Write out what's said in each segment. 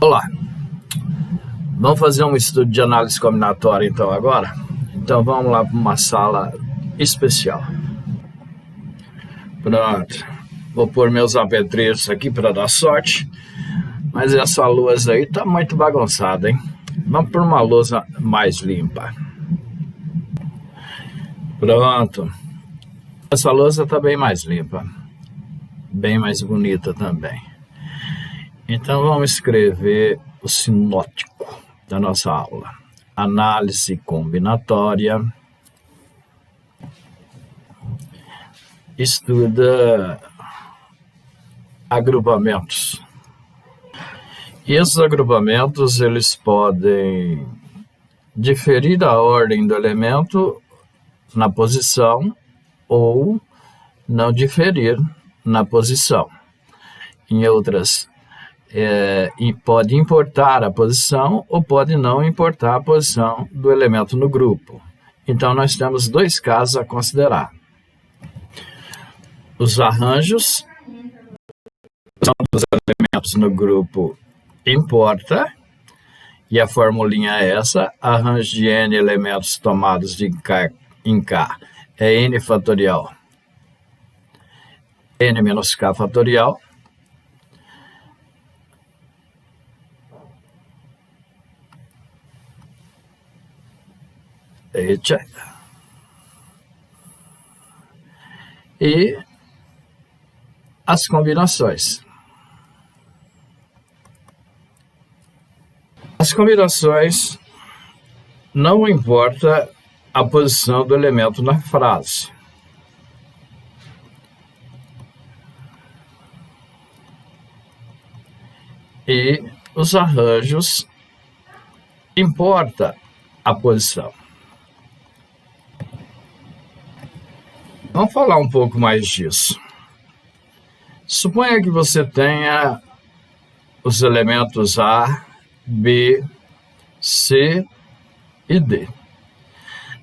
Olá, vamos fazer um estudo de análise combinatória então agora? Então vamos lá para uma sala especial. Pronto, vou pôr meus apetrechos aqui para dar sorte, mas essa lousa aí tá muito bagunçada, hein? Vamos por uma lousa mais limpa. Pronto, essa lousa tá bem mais limpa, bem mais bonita também. Então vamos escrever o sinótico da nossa aula. Análise combinatória. Estuda agrupamentos. E esses agrupamentos, eles podem diferir a ordem do elemento na posição ou não diferir na posição. Em outras, pode importar a posição ou pode não importar a posição do elemento no grupo. Então, nós temos dois casos a considerar. Os arranjos são dos elementos no grupo importa, e a formulinha é essa: arranjo de n elementos tomados de em K é n fatorial n menos k fatorial. E as combinações. As combinações não importa a posição do elemento na frase. E os arranjos importa a posição. Vamos falar um pouco mais disso. Suponha que você tenha os elementos A, B, C e D.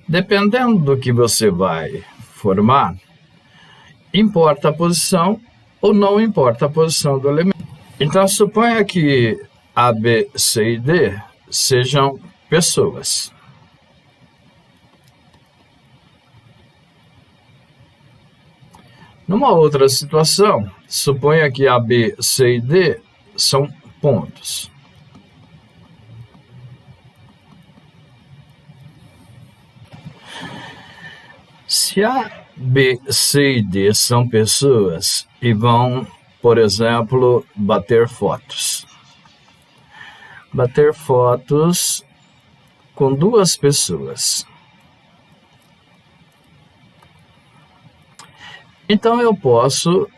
Dependendo do que você vai formar, importa a posição ou não importa a posição do elemento. Então, suponha que A, B, C e D sejam pessoas. Numa outra situação, suponha que A, B, C e D são pontos. Se A, B, C e D são pessoas e vão, por exemplo, bater fotos. Bater fotos com duas pessoas. Então, eu posso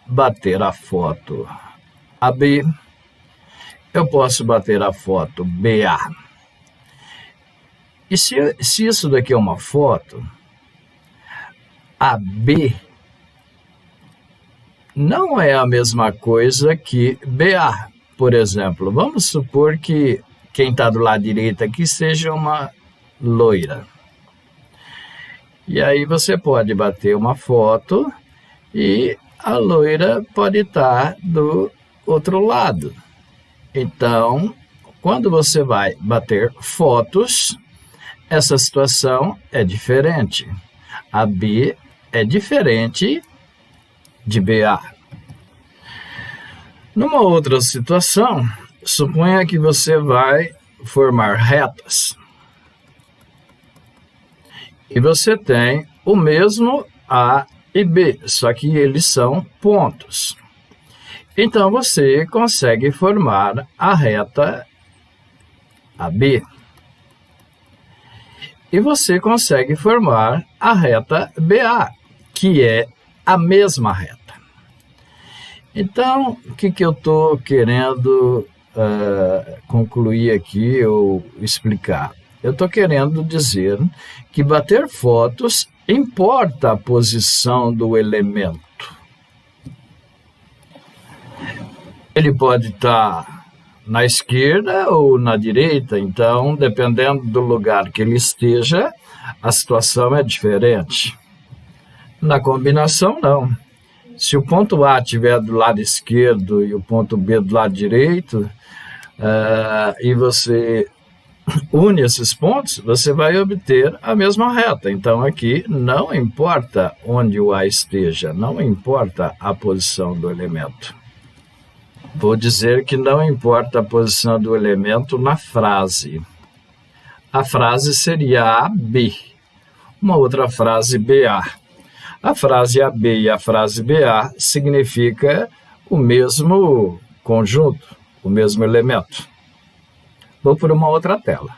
bater a foto AB, eu posso bater a foto BA. E se isso daqui é uma foto, AB não é a mesma coisa que BA. Por exemplo, vamos supor que quem está do lado direito aqui seja uma loira. E aí você pode bater uma foto e a loira pode estar do outro lado. Então, quando você vai bater fotos, essa situação é diferente. A B é diferente de BA. Numa outra situação, suponha que você vai formar retas. E você tem o mesmo A e B, só que eles são pontos. Então, você consegue formar a reta AB. E você consegue formar a reta BA, que é a mesma reta. Então, o que eu estou querendo concluir aqui ou explicar? Eu estou querendo dizer que bater fotos importa a posição do elemento. Ele pode estar na esquerda ou na direita, então, dependendo do lugar que ele esteja, a situação é diferente. Na combinação, não. Se o ponto A estiver do lado esquerdo e o ponto B do lado direito, e você une esses pontos, você vai obter a mesma reta. Então, aqui não importa onde o A esteja, não importa a posição do elemento. Vou dizer que não importa a posição do elemento na frase. A frase seria AB, uma outra frase BA. A frase AB e a frase BA significa o mesmo conjunto, o mesmo elemento. Vou por uma outra tela.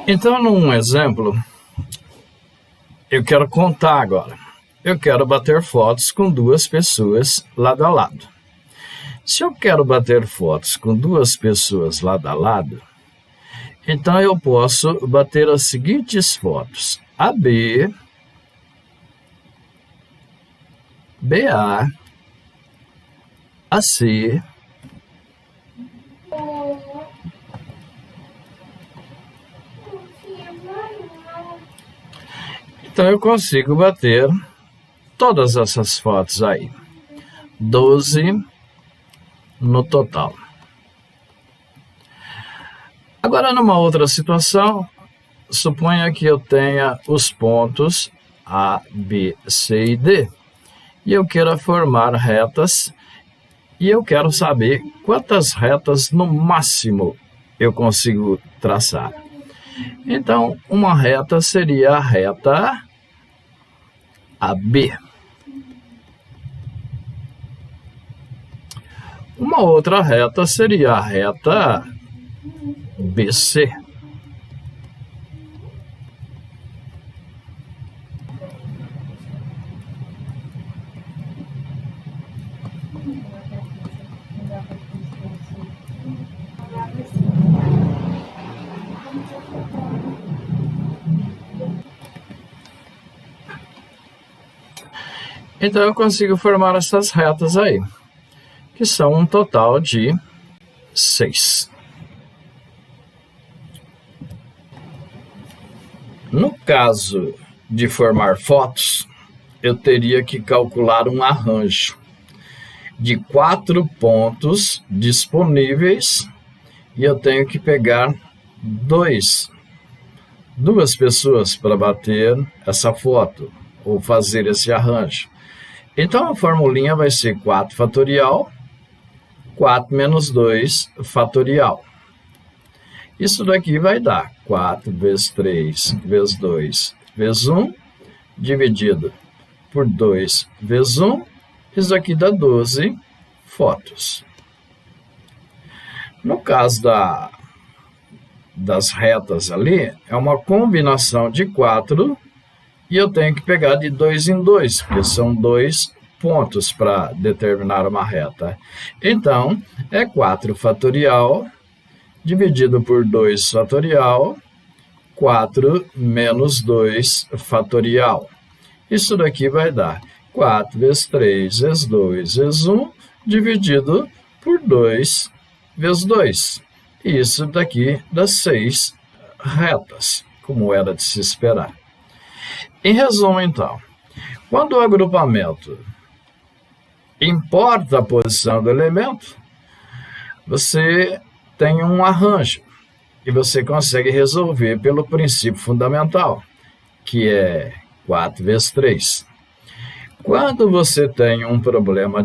Então, num exemplo, eu quero contar agora. Eu quero bater fotos com duas pessoas lado a lado. Se eu quero bater fotos com duas pessoas lado a lado, então eu posso bater as seguintes fotos: AB, BA, AC, então eu consigo bater todas essas fotos aí. 12 no total. Agora, numa outra situação, suponha que eu tenha os pontos A, B, C e D. E eu quero formar retas, e eu quero saber quantas retas no máximo eu consigo traçar. Então, uma reta seria a reta AB. Uma outra reta seria a reta BC. Então, eu consigo formar essas retas aí, que são um total de 6. No caso de formar fotos, eu teria que calcular um arranjo de 4 pontos disponíveis e eu tenho que pegar duas pessoas para bater essa foto ou fazer esse arranjo. Então, a formulinha vai ser 4 fatorial, 4 menos 2 fatorial. Isso daqui vai dar 4 vezes 3 vezes 2 vezes 1, dividido por 2 vezes 1. Isso aqui dá 12 fotos. No caso das retas ali, é uma combinação de 4 e eu tenho que pegar de 2 em 2, porque são 2 pontos para determinar uma reta. Então, é 4 fatorial dividido por 2 fatorial, 4 menos 2 fatorial. Isso daqui vai dar 4 vezes 3 vezes 2 vezes 1, dividido por 2 vezes 2. E isso daqui dá 6 retas, como era de se esperar. Em resumo, então, quando o agrupamento importa a posição do elemento, você tem um arranjo e você consegue resolver pelo princípio fundamental, que é 4 vezes 3. Quando você tem um problema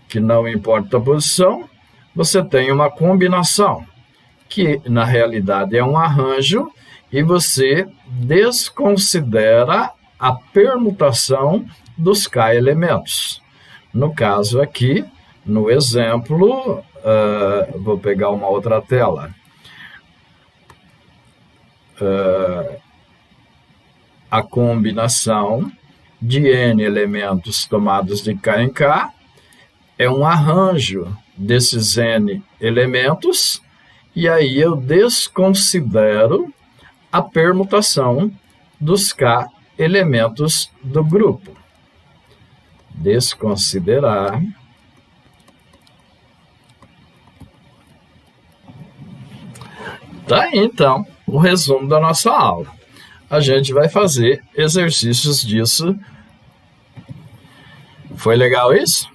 que não importa a posição, você tem uma combinação, que na realidade é um arranjo, e você desconsidera a permutação dos K elementos. No caso aqui, no exemplo, vou pegar uma outra tela. A combinação de N elementos tomados de K em K é um arranjo desses N elementos, e aí eu desconsidero a permutação dos K elementos do grupo. Desconsiderar Tá aí, então, o resumo da nossa aula. A gente vai fazer exercícios disso Foi legal isso?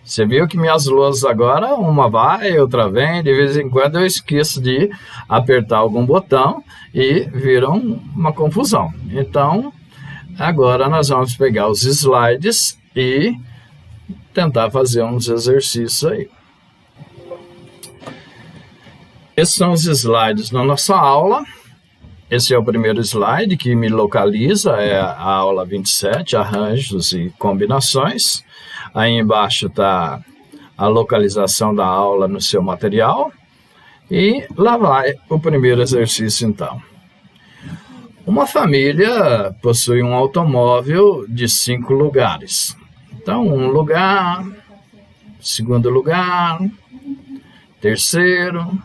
Você viu que minhas louças agora, uma vai, outra vem, de vez em quando eu esqueço de apertar algum botão e viram uma confusão. Então, agora nós vamos pegar os slides e tentar fazer uns exercícios aí. Esses são os slides da nossa aula. Esse é o primeiro slide que me localiza, é a aula 27, arranjos e combinações. Aí embaixo está a localização da aula no seu material. E lá vai o primeiro exercício, então. Uma família possui um automóvel de 5 lugares. Então, um lugar, segundo lugar, terceiro,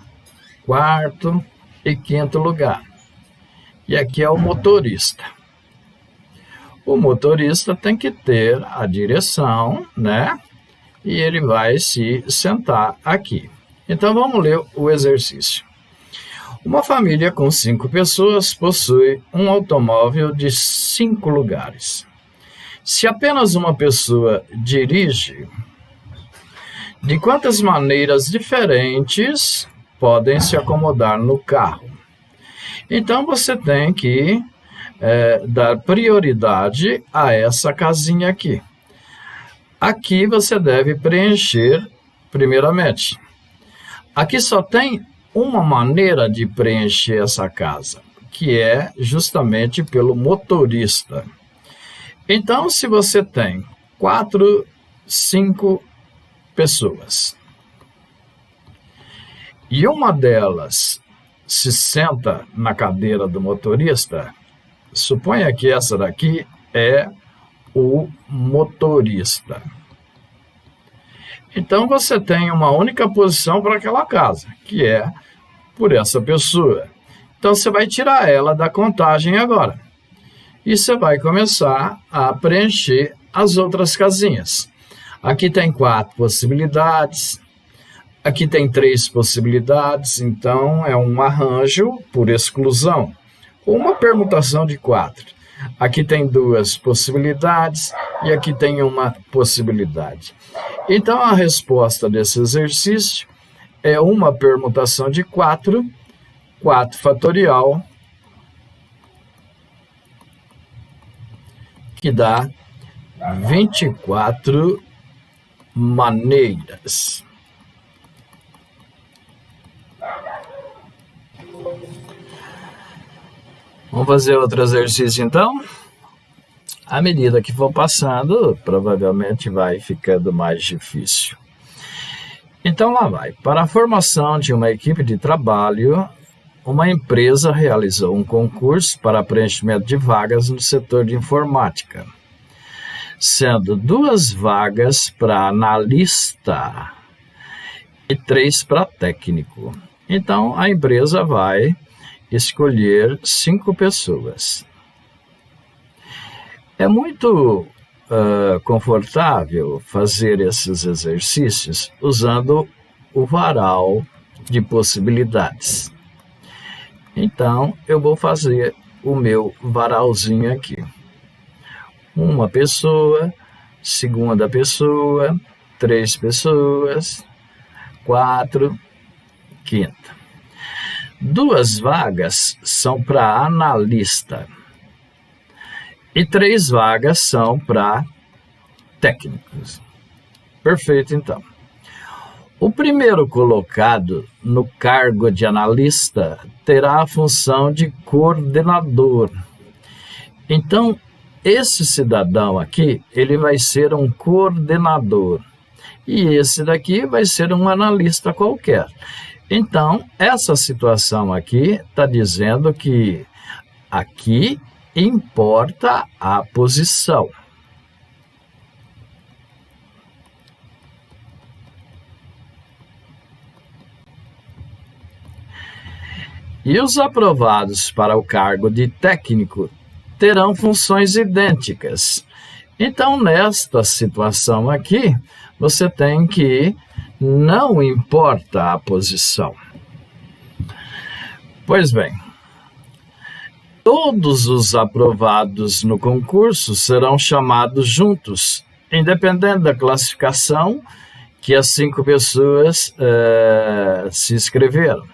quarto e quinto lugar. E aqui é o motorista. O motorista tem que ter a direção, né? E ele vai se sentar aqui. Então, vamos ler o exercício. Uma família com 5 pessoas possui um automóvel de 5 lugares. Se apenas uma pessoa dirige, de quantas maneiras diferentes podem se acomodar no carro? Então, você tem que dar prioridade a essa casinha aqui. Aqui você deve preencher primeiramente. Aqui só tem uma maneira de preencher essa casa, que é justamente pelo motorista. Então, se você tem 4, 5 pessoas e uma delas se senta na cadeira do motorista, suponha que essa daqui é o motorista. Então, você tem uma única posição para aquela casa, que é por essa pessoa. Então, você vai tirar ela da contagem agora. E você vai começar a preencher as outras casinhas. Aqui tem 4 possibilidades. Aqui tem 3 possibilidades, então é um arranjo por exclusão, ou uma permutação de 4. Aqui tem 2 possibilidades e aqui tem uma possibilidade. Então, a resposta desse exercício é uma permutação de 4, 4 fatorial, que dá 24 maneiras. Vamos fazer outro exercício, então? À medida que for passando, provavelmente vai ficando mais difícil. Então, lá vai. Para a formação de uma equipe de trabalho, uma empresa realizou um concurso para preenchimento de vagas no setor de informática, sendo 2 vagas para analista e 3 para técnico. Então, a empresa vai escolher 5 pessoas. É muito confortável fazer esses exercícios usando o varal de possibilidades. Então, eu vou fazer o meu varalzinho aqui. Uma pessoa, segunda pessoa, 3 pessoas, 4, quinta. 2 vagas são para analista e 3 vagas são para técnicos. Perfeito, então. O primeiro colocado no cargo de analista terá a função de coordenador. Então, esse cidadão aqui, ele vai ser um coordenador. E esse daqui vai ser um analista qualquer. Então, essa situação aqui está dizendo que aqui importa a posição. E os aprovados para o cargo de técnico terão funções idênticas. Então, nesta situação aqui, você tem que não importa a posição. Pois bem, todos os aprovados no concurso serão chamados juntos independente da classificação que as 5 pessoas se inscreveram.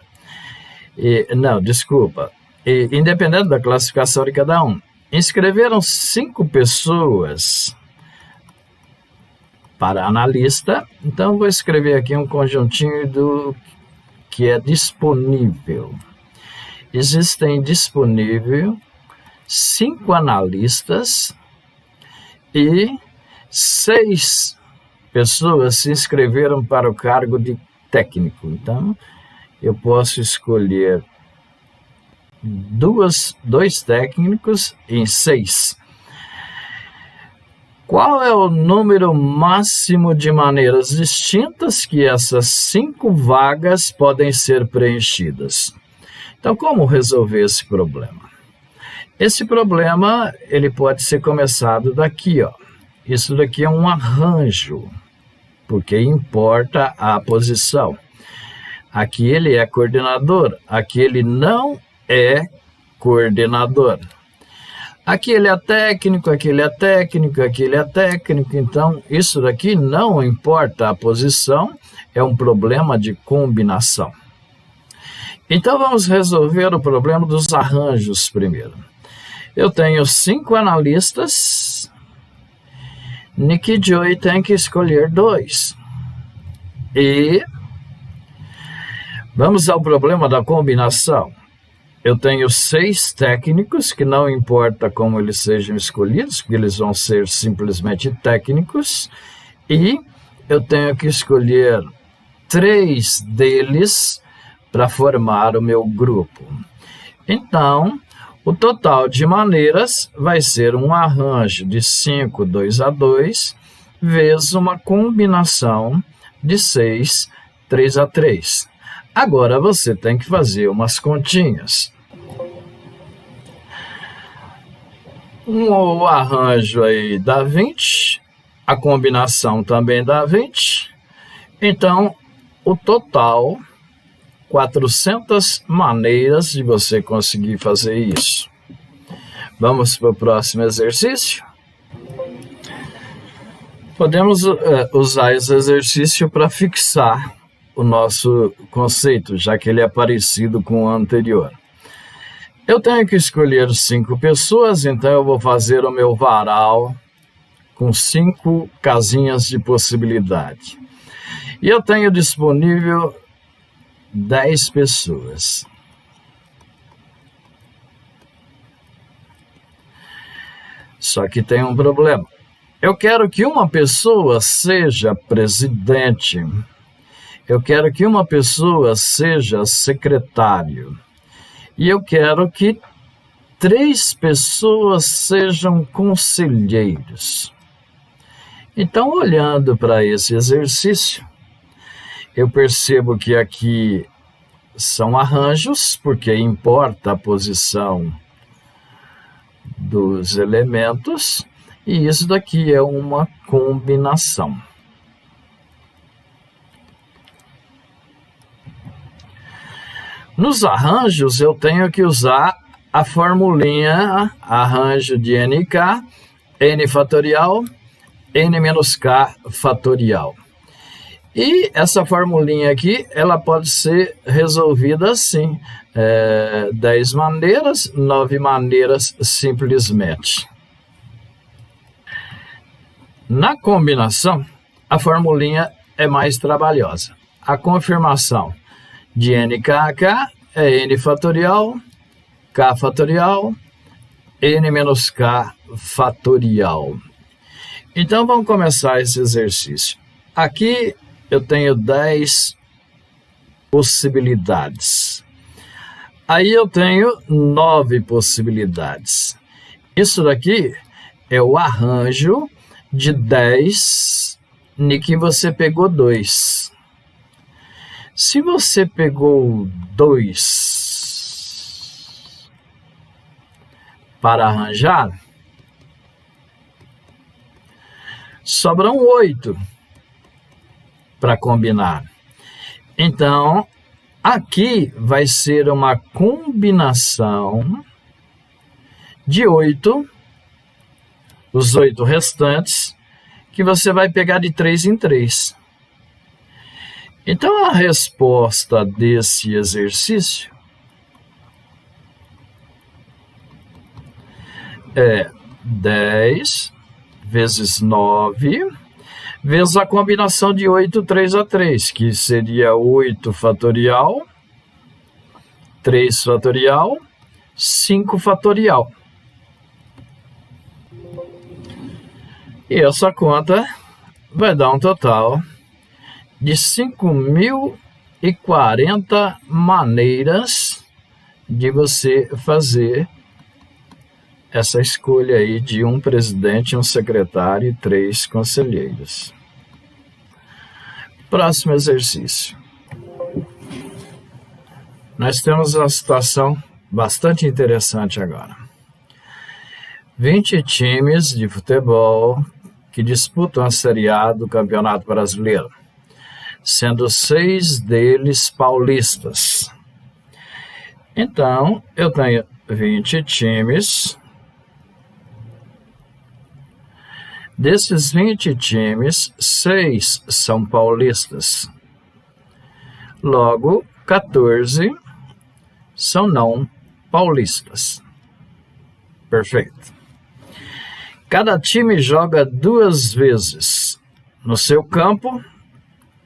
Independente da classificação de cada um. Inscreveram 5 pessoas para analista, então vou escrever aqui um conjuntinho do que é disponível. Existem disponível 5 analistas e 6 pessoas se inscreveram para o cargo de técnico. Então, eu posso escolher 2 técnicos em 6. Qual é o número máximo de maneiras distintas que essas 5 vagas podem ser preenchidas? Então, como resolver esse problema? Esse problema ele pode ser começado daqui, ó. Isso daqui é um arranjo, porque importa a posição. Aqui ele é coordenador, aqui ele não é coordenador. Aqui ele é técnico, aqui ele é técnico, aqui ele é técnico. Então, isso daqui não importa a posição, é um problema de combinação. Então, vamos resolver o problema dos arranjos primeiro. Eu tenho 5 analistas. Nick Joy tem que escolher 2. E vamos ao problema da combinação. Eu tenho 6 técnicos, que não importa como eles sejam escolhidos, porque eles vão ser simplesmente técnicos. E eu tenho que escolher 3 deles para formar o meu grupo. Então, o total de maneiras vai ser um arranjo de 5, 2 a 2, vezes uma combinação de 6, 3 a 3. Agora você tem que fazer umas continhas. O arranjo aí dá 20, a combinação também dá 20. Então, o total, 400 maneiras de você conseguir fazer isso. Vamos para o próximo exercício? Podemos usar esse exercício para fixar o nosso conceito, já que ele é parecido com o anterior. Eu tenho que escolher 5 pessoas, então eu vou fazer o meu varal com 5 casinhas de possibilidade. E eu tenho disponível 10 pessoas. Só que tem um problema. Eu quero que uma pessoa seja presidente. Eu quero que uma pessoa seja secretário. E eu quero que 3 pessoas sejam conselheiros. Então, olhando para esse exercício, eu percebo que aqui são arranjos, porque importa a posição dos elementos, e isso daqui é uma combinação. Nos arranjos, eu tenho que usar a formulinha arranjo de NK, N fatorial, N menos K fatorial. E essa formulinha aqui, ela pode ser resolvida assim, 10 maneiras, 9 maneiras simplesmente. Na combinação, a formulinha é mais trabalhosa. A confirmação de NKK é N fatorial, K fatorial, N menos K fatorial. Então, vamos começar esse exercício. Aqui eu tenho 10 possibilidades. Aí eu tenho 9 possibilidades. Isso daqui é o arranjo de 10 em que você pegou 2. Se você pegou 2 para arranjar, sobram 8 para combinar. Então, aqui vai ser uma combinação de 8, os 8 restantes, que você vai pegar de 3 em 3. Então, a resposta desse exercício é 10 vezes 9, vezes a combinação de 8, 3 a 3, que seria 8 fatorial, 3 fatorial, 5 fatorial. E essa conta vai dar um total de 5.040 maneiras de você fazer essa escolha aí de um presidente, um secretário e 3 conselheiros. Próximo exercício. Nós temos uma situação bastante interessante agora. 20 times de futebol que disputam a Série A do Campeonato Brasileiro, sendo 6 deles paulistas. Então, eu tenho 20 times. Desses 20 times, 6 são paulistas. Logo, 14 são não paulistas. Perfeito. Cada time joga 2 vezes, no seu campo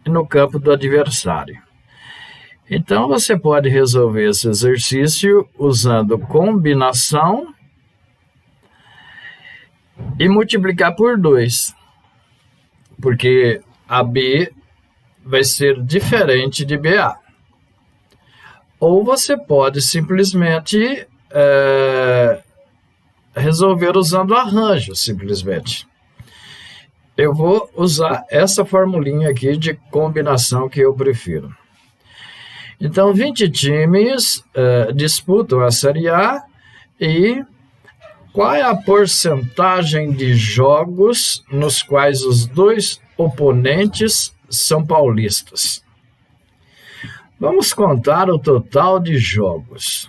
e no campo do adversário. Então, você pode resolver esse exercício usando combinação e multiplicar por 2, porque AB vai ser diferente de BA. Ou você pode simplesmente resolver usando arranjo, simplesmente. Eu vou usar essa formulinha aqui de combinação que eu prefiro. Então, 20 times disputam a Série A e qual é a porcentagem de jogos nos quais os 2 oponentes são paulistas? Vamos contar o total de jogos.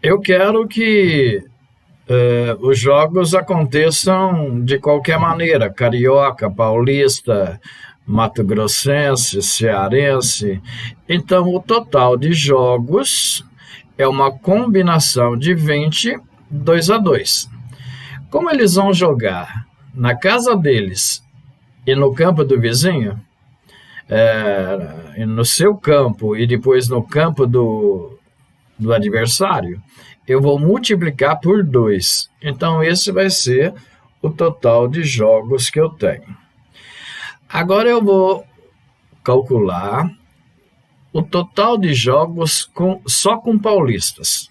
Eu quero que os jogos aconteçam de qualquer maneira, carioca, paulista, mato-grossense, cearense. Então, o total de jogos é uma combinação de 20, 2 a 2. Como eles vão jogar na casa deles e no campo do vizinho, no seu campo e depois no campo do adversário, eu vou multiplicar por 2. Então, esse vai ser o total de jogos que eu tenho. Agora eu vou calcular o total de jogos só com paulistas.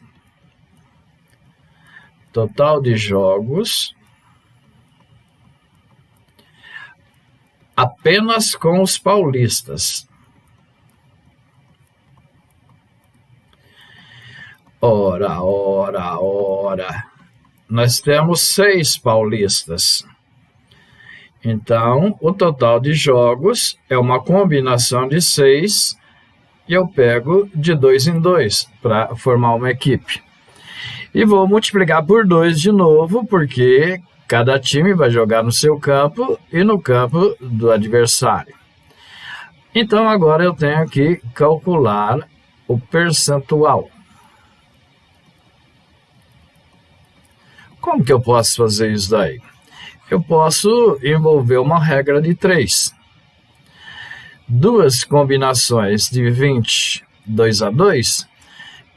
Total de jogos apenas com os paulistas. Ora. Nós temos 6 paulistas. Então, o total de jogos é uma combinação de 6 e eu pego de 2 em 2 para formar uma equipe. E vou multiplicar por 2 de novo, porque cada time vai jogar no seu campo e no campo do adversário. Então, agora eu tenho que calcular o percentual. Como que eu posso fazer isso daí? Eu posso envolver uma regra de 3. 2 combinações de 20, 2 a 2,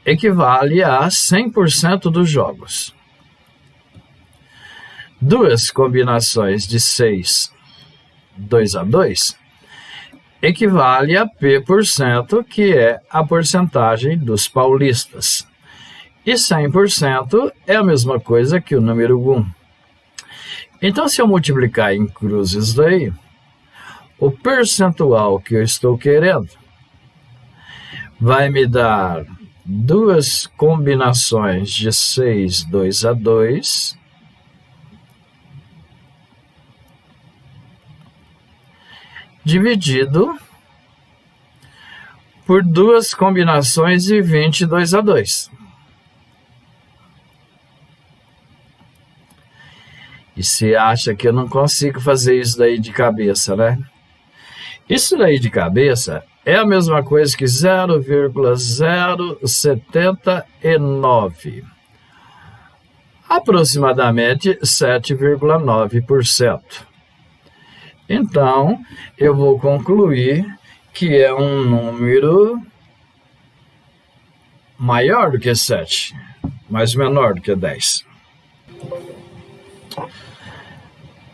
equivale a 100% dos jogos. 2 combinações de 6, 2 a 2, equivale a P%, que é a porcentagem dos paulistas. E 100% é a mesma coisa que o número 1. Então, se eu multiplicar em cruzes daí, o percentual que eu estou querendo vai me dar 2 combinações de 6, 2 a 2, dividido por 2 combinações de 20, 2 a 2. E você acha que eu não consigo fazer isso daí de cabeça, né? Isso daí de cabeça é a mesma coisa que 0,079. Aproximadamente 7,9%. Então, eu vou concluir que é um número maior do que 7, mas menor do que 10.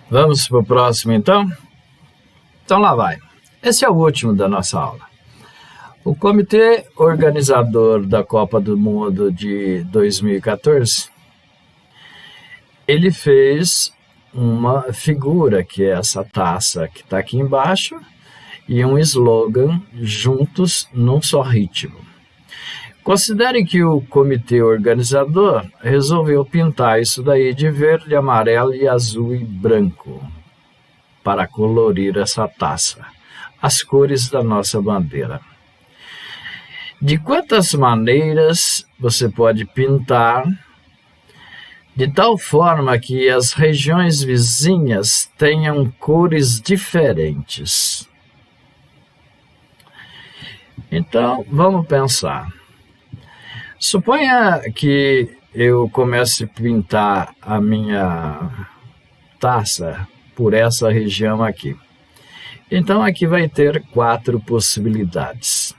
Vamos para o próximo, então? Então, lá vai. Esse é o último da nossa aula. O comitê organizador da Copa do Mundo de 2014, ele fez uma figura, que é essa taça que está aqui embaixo, e um slogan, juntos num só ritmo. Considere que o comitê organizador resolveu pintar isso daí de verde, amarelo e azul e branco para colorir essa taça, as cores da nossa bandeira. De quantas maneiras você pode pintar de tal forma que as regiões vizinhas tenham cores diferentes? Então, vamos pensar. Suponha que eu comece a pintar a minha taça por essa região aqui. Então, aqui vai ter 4 possibilidades.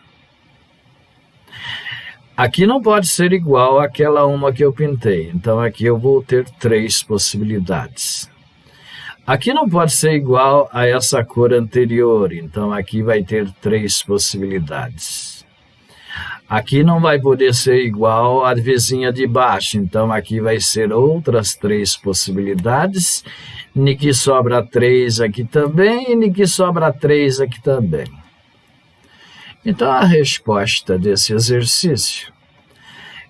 Aqui não pode ser igual àquela uma que eu pintei, então aqui eu vou ter 3 possibilidades. Aqui não pode ser igual a essa cor anterior, então aqui vai ter 3 possibilidades. Aqui não vai poder ser igual à vizinha de baixo, então aqui vai ser outras 3 possibilidades. Niki sobra 3 aqui também, e Niki sobra 3 aqui também. Então, a resposta desse exercício,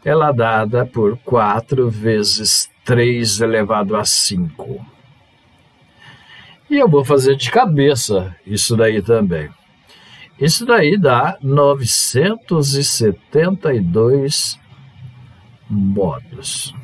ela é dada por 4 vezes 3 elevado a 5. E eu vou fazer de cabeça isso daí também. Isso daí dá 972 modos.